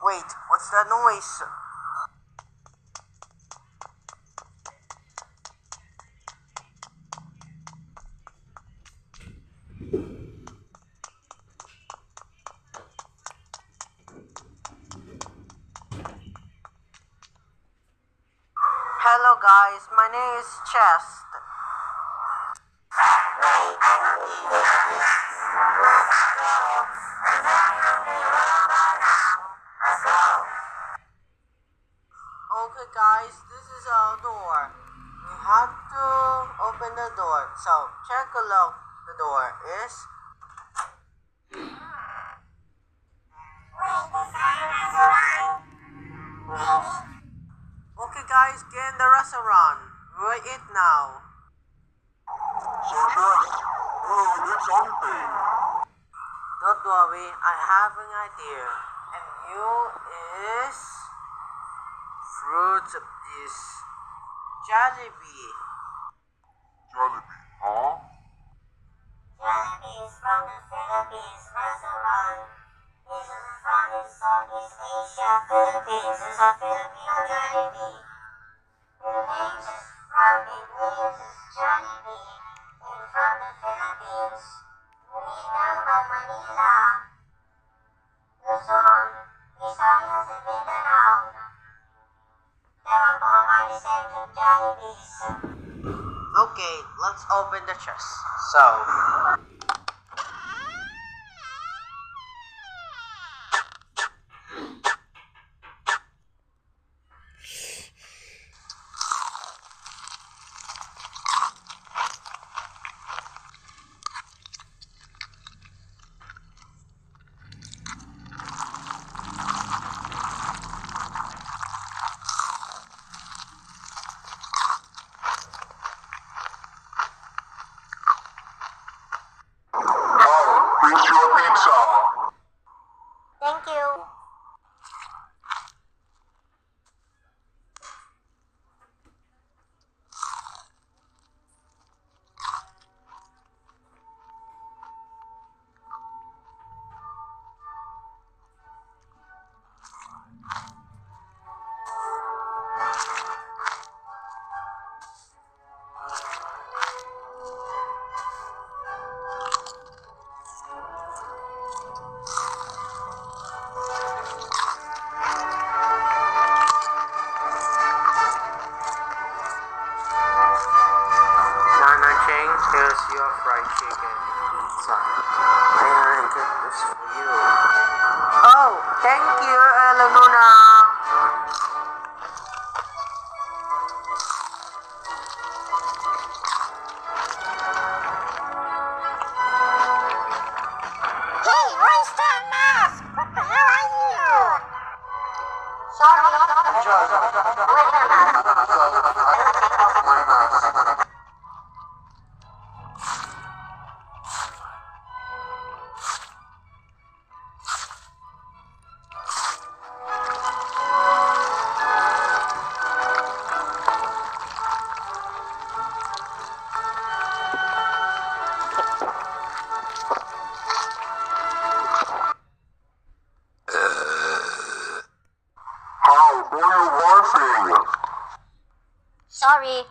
Wait, what's that noise? Hello guys, my name is Chest. Okay guys, this is our door. We have to open the door. So check a look. The door is okay guys, get in the restaurant. We'll eat now. So Chess, it's something. Don't worry, I have an idea. And you is fruits of this Jollibee. Jollibee, huh? Jollibee is from the Philippines restaurant. This is from in Southeast Asia. Philippines is a Filipino Jollibee. The name is from English Jollibee. And from the Philippines, Mindanao, Manila, Luzon, Visayas, and Mindanao. There are all my descendant Jollibees. Okay, let's open the chest. So, Here's your pizza. Thank you. Nana Cheng, here's your fried chicken pizza. May I get this for you? Oh, thank you, Laguna. Hey, Oyster Mask! What the hell are you? Sorry. Wait a minute. How, who are you barfing? Sorry.